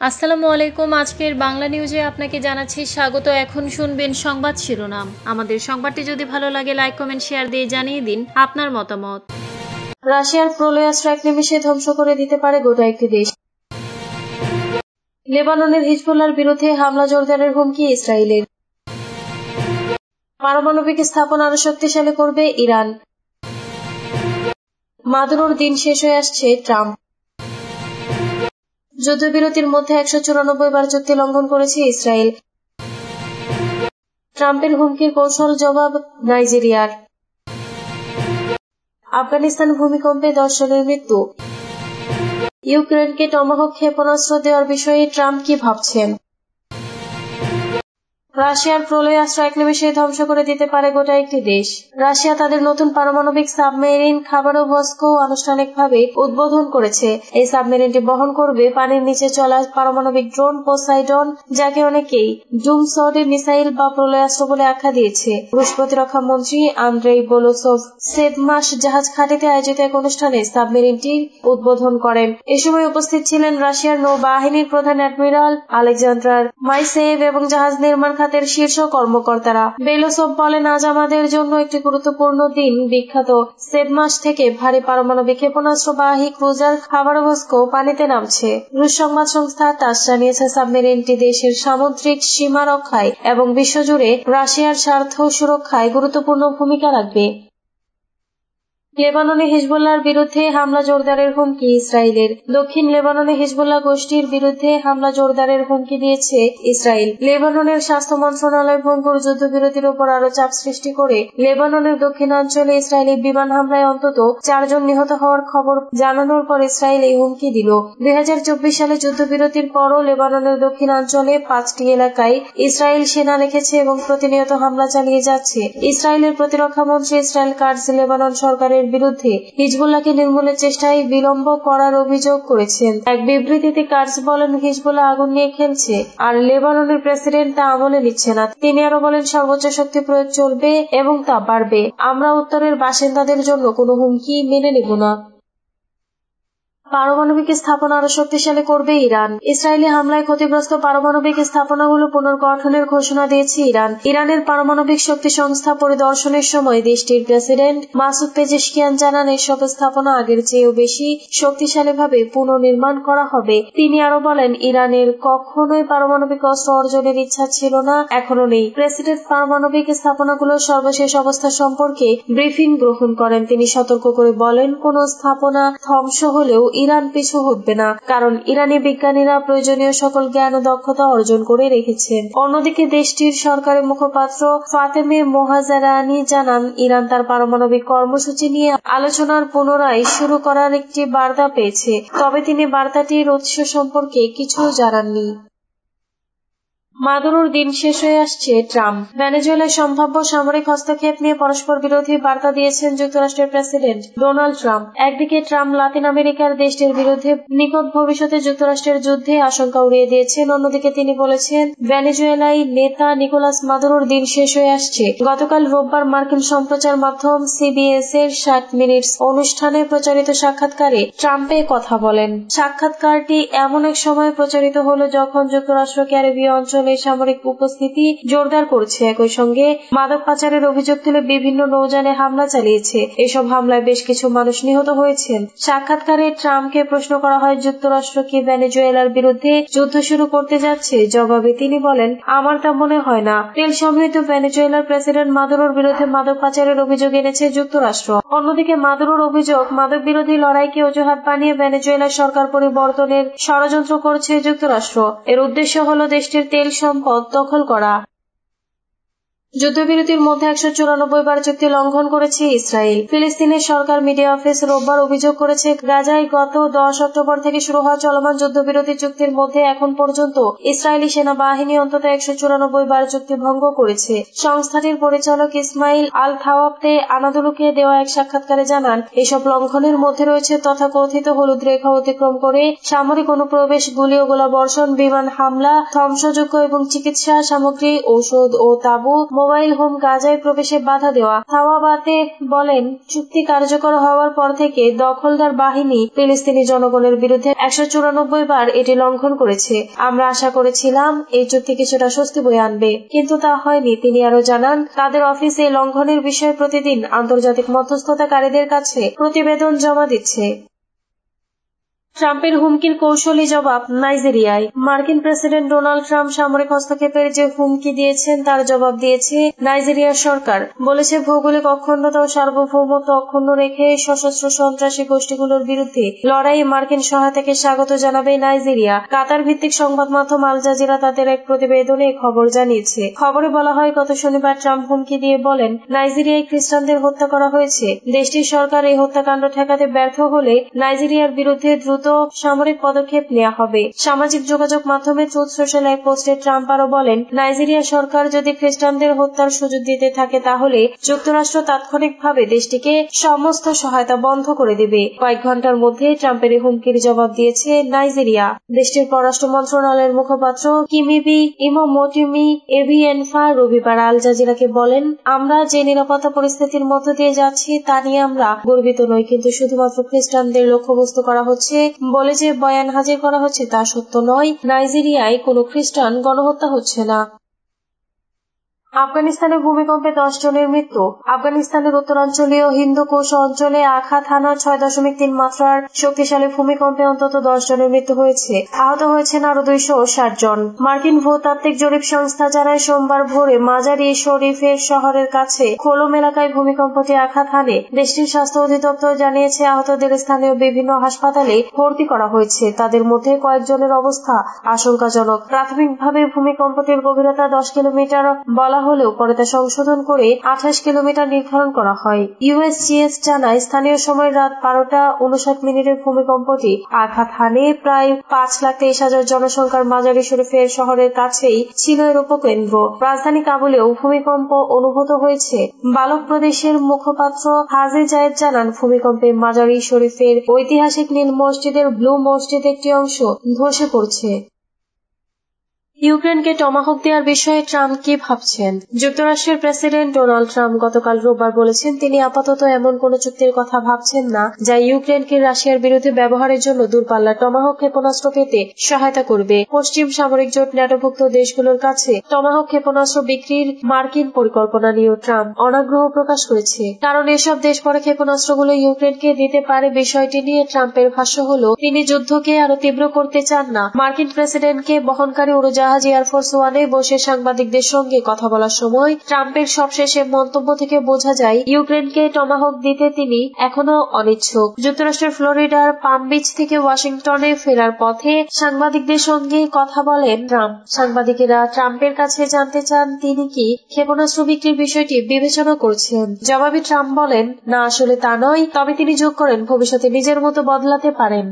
আসসালামু আলাইকুম। আজকের বাংলা নিউজে আপনাকে জানাচ্ছি স্বাগত। এখন শুনবেন সংবাদ শিরোনাম। আমাদের সংবাদটি যদি ভালো লাগে লাইক কমেন্ট শেয়ার দিয়ে জানিয়ে দিন আপনার মতামত। রাশিয়ার প্রলয়াস্ত্র এক নিমিষে ধ্বংস করে দিতে পারে গোটা একটি দেশ। লেবাননের হিজবুল্লাহর বিরুদ্ধে হামলা জোরদারের হুমকি ইসরায়েলের। পারমাণবিক স্থাপনা আরো শক্তিশালী করবে ইরান। মাদুরোর দিন শেষ হয়ে আসছে ট্রাম্প। যুদ্ধবিরতির মধ্যে 194 বার চুক্তি লঙ্ঘন করেছে ইসরায়েল। ট্রাম্পের হুমকির কৌশল জবাব নাইজেরিয়ার। আফগানিস্তান ভূমিকম্পে 10 জনের মৃত্যু। ইউক্রেনকে টমাহক ক্ষেপণাস্ত্র দেওয়ার বিষয়ে ট্রাম্প কি ভাবছেন? রাশিয়ার প্রলয়াস্ত্র এক নিমেষে ধ্বংস করে দিতে পারে গোটা একটি দেশ। রাশিয়া তাদের নতুন পারমাণবিক সাবমেরিন খাবারোভস্কো আনুষ্ঠানিকভাবে উদ্বোধন করেছে। এই সাবমেরিনটি বহন করবে পানির নিচে চলা পারমাণবিক ড্রোন পোসাইডন, যাকে অনেকেই ডুমসড মিসাইল বা প্রলয়াস্ত্র বলে আখ্যা দিয়েছে। রুশ প্রতিরক্ষা মন্ত্রী আন্দ্রেই বোলোসভ সেদমাস জাহাজ ঘাঁটিতে আয়োজিত এক অনুষ্ঠানে সাবমেরিনটির উদ্বোধন করেন। এ সময় উপস্থিত ছিলেন রাশিয়ার নৌবাহিনীর প্রধান অ্যাডমিরাল আলেকজান্ডার মাইসেভ এবং জাহাজ নির্মাণ খাতের শীর্ষ কর্মকর্তারা। বেলোসভ বলেন, আজ আমাদের জন্য একটি গুরুত্বপূর্ণ দিন। বিখ্যাত সেদমাস থেকে ভারী পারমাণবিক ক্ষেপণাস্ত্রবাহী ক্রুজার খাবারোভস্কো পানিতে নামছে। রুশ সংবাদ সংস্থা তাস জানিয়েছে, সাবমেরিনটি দেশের সামুদ্রিক সীমা রক্ষায় এবং বিশ্বজুড়ে রাশিয়ার স্বার্থ সুরক্ষায় গুরুত্বপূর্ণ ভূমিকা রাখবে। লেবাননে হিজবুল্লাহর বিরুদ্ধে হামলা জোরদারের হুমকি ইসরায়েলের। দক্ষিণ লেবাননে হিজবুল্লাহ গোষ্ঠীর বিরুদ্ধে হামলা জোরদারের হুমকি দিয়েছে ইসরায়েল। লেবাননের স্বাস্থ্য মন্ত্রণালয় ভঙ্গুর যুদ্ধবিরতির উপর আরো চাপ সৃষ্টি করে লেবাননের দক্ষিণাঞ্চলে ইসরায়েলি বিমান হামলায় অন্তত 4 জন নিহত হওয়ার খবর জানানোর পর ইসরায়েল এই হুমকি দিল। 2024 সালে যুদ্ধবিরতির পরও লেবাননের দক্ষিণাঞ্চলে 5টি এলাকায় ইসরায়েল সেনা রেখেছে এবং প্রতিনিয়ত হামলা চালিয়ে যাচ্ছে। ইসরায়েলের প্রতিরক্ষা মন্ত্রী ইসরায়েল কাটজ লেবানন সরকারের বিরুদ্ধে হিজবুল্লাহকে নির্মূলের চেষ্টায় বিলম্ব করার অভিযোগ করেছেন। এক বিবৃতিতে কাটজ বলেন, হিজবুল্লাহ আগুন নিয়ে খেলছে আর লেবাননের প্রেসিডেন্ট তা আমলে নিচ্ছে না। তিনি আরো বলেন, সর্বোচ্চ শক্তি প্রয়োগ চলবে এবং তা বাড়বে। আমরা উত্তরের বাসিন্দাদের জন্য কোনো হুমকি মেনে নেব না। পারমাণবিক স্থাপনা আরো শক্তিশালী করবে ইরান। ইসরায়েলি হামলায় ক্ষতিগ্রস্ত পারমাণবিক স্থাপনাগুলো পুনর্গঠনের ঘোষণা দিয়েছে ইরান। ইরানের পারমাণবিক শক্তি সংস্থা পরিদর্শনের সময় দেশটির প্রেসিডেন্ট মাসুদ পেজেশকিয়ান জানান, এসব স্থাপনা আগের চেয়েও বেশি শক্তিশালীভাবে পুনর্নির্মাণ করা হবে। তিনি আরো বলেন, ইরানের কখনোই পারমাণবিক অস্ত্র অর্জনের ইচ্ছা ছিল না, এখনো নেই। প্রেসিডেন্ট পারমাণবিক স্থাপনাগুলোর সর্বশেষ অবস্থা সম্পর্কে ব্রিফিং গ্রহণ করেন। তিনি সতর্ক করে বলেন, কোন স্থাপনা ধ্বংস হলেও ইরান পিছু হটবে না, কারণ ইরানি বিজ্ঞানীরা প্রয়োজনীয় সকল জ্ঞান ও দক্ষতা অর্জন করে রেখেছেন। অন্যদিকে দেশটির সরকারি মুখপাত্র ফাতেমে মোহাজারানি জানান, ইরান তার পারমাণবিক কর্মসূচি নিয়ে আলোচনার পুনরায় শুরু করার একটি বার্তা পেয়েছে, তবে তিনি বার্তাটির উৎস সম্পর্কে কিছু জানাননি। মাদুরোর দিন শেষ হয়ে আসছে ট্রাম্প। ভেনেজুয়েলায় সম্ভাব্য সামরিক হস্তক্ষেপ নিয়ে পরস্পর বিরোধী বার্তা দিয়েছেন যুক্তরাষ্ট্রের প্রেসিডেন্ট ডোনাল্ড ট্রাম্প। একদিকে ট্রাম্প লাতিন আমেরিকার দেশটির বিরুদ্ধে নিকট ভবিষ্যতে যুক্তরাষ্ট্রের যুদ্ধে আশঙ্কা উড়িয়ে দিয়েছেন। অন্যদিকে তিনি বলেছেন, ভেনেজুয়েলায় নেতা নিকোলাস মাদুরোর দিন শেষ হয়ে আসছে। গতকাল রোববার মার্কিন সম্প্রচার মাধ্যম সিবিএস এর 60 মিনিটস অনুষ্ঠানে প্রচারিত সাক্ষাৎকারে ট্রাম্প এ কথা বলেন। সাক্ষাৎকারটি এমন এক সময় প্রচারিত হলো যখন যুক্তরাষ্ট্র ক্যারিবীয় অঞ্চলে সামরিক উপস্থিতি জোরদার করছে, একই সঙ্গে মাদক পাচারের অভিযোগ তুলে বিভিন্ন নৌযানে হামলা চালিয়েছে। এসব হামলায় বেশ কিছু মানুষ নিহত হয়েছেন। সাক্ষাৎকারে ট্রাম্পকে প্রশ্ন করা হয়, যুক্তরাষ্ট্র কি ভেনেজুয়েলার বিরুদ্ধে যুদ্ধ শুরু করতে যাচ্ছে? জবাবে তিনি বলেন, আমার তা মনে হয় না। তেল সমৃদ্ধ ভেনেজুয়েলার প্রেসিডেন্ট মাদুরোর বিরুদ্ধে মাদক পাচারের অভিযোগ এনেছে যুক্তরাষ্ট্র। অন্যদিকে মাদুরোর অভিযোগ, মাদক বিরোধী লড়াইকে অজুহাত বানিয়ে ভেনেজুয়েলার সরকার পরিবর্তনের ষড়যন্ত্র করছে যুক্তরাষ্ট্র। এর উদ্দেশ্য হল দেশটির তেল সম্পদ দখল করা। যুদ্ধবিরতির মধ্যে 194 বার চুক্তি লঙ্ঘন করেছে ইসরায়েল। ফিলিস্তিনের সরকার মিডিয়া অফিস রোববার অভিযোগ করেছে, গাজায় গত 10 অক্টোবর থেকে শুরু হওয়া চলমান যুদ্ধবিরতি চুক্তির মধ্যে এখন পর্যন্ত ইসরায়েলি সেনাবাহিনী অন্তত 194 বার চুক্তি ভঙ্গ করেছে। সংস্থাটির পরিচালক ইসমাইল আল থাওয়াবতে আনাদুলুকে দেওয়া এক সাক্ষাৎকারে জানান, এসব লঙ্ঘনের মধ্যে রয়েছে তথাকথিত হলুদ রেখা অতিক্রম করে সামরিক অনুপ্রবেশ, গুলি ও গোলাবর্ষণ, বিমান হামলা, ধ্বংসযোগ্য এবং চিকিৎসা সামগ্রী, ঔষধ ও তাঁবু মোবাইল হোম গাজায় প্রবেশে বাধা দেওয়া। থাওয়াবাতে বলেন, চুক্তি কার্যকর হওয়ার পর থেকে দখলদার বাহিনী ফিলিস্তিনি জনগণের বিরুদ্ধে 194 বার এটি লঙ্ঘন করেছে। আমরা আশা করেছিলাম এই চুক্তি কিছুটা স্বস্তি বয়ে আনবে, কিন্তু তা হয়নি। তিনি আরো জানান, তাদের অফিস এই লঙ্ঘনের বিষয়ে প্রতিদিন আন্তর্জাতিক মধ্যস্থতাকারীদের কাছে প্রতিবেদন জমা দিচ্ছে। ট্রাম্পের হুমকির কৌশলী জবাব নাইজেরিয়ায়। মার্কিন প্রেসিডেন্ট ডোনাল্ড ট্রাম্প সামরিক হস্তক্ষেপের যে হুমকি দিয়েছেন তার জবাব দিয়েছে নাইজেরিয়ার সরকার। বলেছে, ভৌগোলিক অখণ্ডতা ও সার্বভৌমত্ব অক্ষুণ্ণ রেখে সশস্ত্র সন্ত্রাসী গোষ্ঠীগুলোর বিরুদ্ধে লড়াইয়ে মার্কিন সহায়তাকে স্বাগত জানাবে নাইজেরিয়া। কাতার ভিত্তিক সংবাদ মাধ্যম আল জাজিরা তাদের এক প্রতিবেদনে খবর জানিয়েছে। খবরে বলা হয়, গত শনিবার ট্রাম্প হুমকি দিয়ে বলেন, নাইজেরিয়ায় খ্রিস্টানদের হত্যা করা হয়েছে। দেশটির সরকার এই হত্যাকাণ্ড ঠেকাতে ব্যর্থ হলে নাইজেরিয়ার বিরুদ্ধে দ্রুত সামরিক পদক্ষেপ নেওয়া হবে। সামাজিক যোগাযোগ মাধ্যমে ট্রুথ সোশ্যাল এক পোস্টে ট্রাম্প আরো বলেন, নাইজেরিয়া সরকার যদি খ্রিস্টানদের হত্যার সুযোগ দিতে থাকে তাহলে যুক্তরাষ্ট্র তাৎক্ষণিকভাবে দেশটিকে সমস্ত সহায়তা বন্ধ করে দেবে। কয়েক ঘন্টার মধ্যে ট্রাম্পের এই হুমকির জবাব দিয়েছে নাইজেরিয়া। দেশটির পররাষ্ট্র মন্ত্রণালয়ের মুখপাত্র কিমিবি ইমোমোটিমি এভিএনফা রবিবার আল জাজিরাকে বলেন, আমরা যে নিরাপত্তা পরিস্থিতির মধ্য দিয়ে যাচ্ছি তা নিয়ে আমরা গর্বিত নই, কিন্তু শুধুমাত্র খ্রিস্টানদের লক্ষ্যবস্তু করা হচ্ছে বলে যে বয়ান হাজির করা হচ্ছে তা সত্য নয়। নাইজেরিয়ায় কোনো খ্রিস্টান গণহত্যা হচ্ছে না। আফগানিস্তানে ভূমিকম্পে 10 জনের মৃত্যু। আফগানিস্তানের উত্তরাঞ্চলীয় হিন্দুকুশ অঞ্চলে আখা থানার 6.3 মাত্রার শক্তিশালী ভূমিকম্পে অন্তত 10 জনের মৃত্যু হয়েছে। আহত হয়েছেন আরো 260 জন। মার্কিন ভূতাত্ত্বিক জরিপ সংস্থা জানায়, সোমবার ভোরে মাজারি শরীফের শহরের কাছে খোলম এলাকায় ভূমিকম্পটি আঘাত হানে। দেশটির স্বাস্থ্য অধিদপ্তর জানিয়েছে, আহতদের স্থানীয় বিভিন্ন হাসপাতালে ভর্তি করা হয়েছে। তাদের মধ্যে কয়েকজনের অবস্থা আশঙ্কাজনক। প্রাথমিকভাবে ভূমিকম্পটির গভীরতা 10 কিলোমিটার বলা হলেও পরে তা সংশোধন করে 28 কিলোমিটার নির্ধারণ করা হয়। ইউএসজিএস জানায়, স্থানীয় সময় রাত 12:59 ভূমিকম্পটি আঘাত হানে। প্রায় 5,23,000 জনসংখ্যার মাজারি শরীফের শহরের কাছেই ছিল এর উপকেন্দ্র। রাজধানী কাবুলেও ভূমিকম্প অনুভূত হয়েছে। বালক প্রদেশের মুখপাত্র হাজি জায়েদ জানান, ভূমিকম্পে মাজারি শরীফের ঐতিহাসিক নীল মসজিদের ব্লু মসজিদ একটি অংশ ধসে পড়ছে। ইউক্রেনকে টমাহক দেওয়ার বিষয়ে ট্রাম্প কি ভাবছেন? যুক্তরাষ্ট্রের প্রেসিডেন্ট ডোনাল্ড ট্রাম্প গতকাল রোববার বলেছেন, তিনি আপাতত এমন কোন চুক্তির কথা ভাবছেন না যা ইউক্রেনকে রাশিয়ার বিরুদ্ধে ব্যবহারের জন্য দূরপাল্লার টমাহক ক্ষেপণাস্ত্র পেতে সহায়তা করবে। পশ্চিম সামরিক জোট ন্যাটোভুক্ত দেশগুলোর কাছে টমাহক ক্ষেপণাস্ত্র বিক্রির মার্কিন পরিকল্পনা নিয়েও ট্রাম্প অনাগ্রহ প্রকাশ করেছে। কারণ এসব দেশ পরে ক্ষেপণাস্ত্রগুলো ইউক্রেনকে দিতে পারে। বিষয়টি নিয়ে ট্রাম্পের ভাষ্য হল, তিনি যুদ্ধকে আরো তীব্র করতে চান না। মার্কিন প্রেসিডেন্টকে বহনকারী উড়োজাহাজ এয়ারফোর্স ওয়ানে বসে সাংবাদিকদের সঙ্গে কথা বলার সময় ট্রাম্পের সবশেষে মন্তব্য থেকে বোঝা যায়, ইউক্রেনকে টমাহক দিতে তিনি এখনো অনিচ্ছুক। যুক্তরাষ্ট্রের ফ্লোরিডার পাম বিচ থেকে ওয়াশিংটনে ফেরার পথে সাংবাদিকদের সঙ্গে কথা বলেন ট্রাম্প। সাংবাদিকেরা ট্রাম্পের কাছে জানতে চান, তিনি কি ক্ষেপণাস্ত্র বিক্রির বিষয়টি বিবেচনা করছেন। জবাবে ট্রাম্প বলেন, না, আসলে তা নয়। তবে তিনি যোগ করেন, ভবিষ্যতে নিজের মতো বদলাতে পারেন।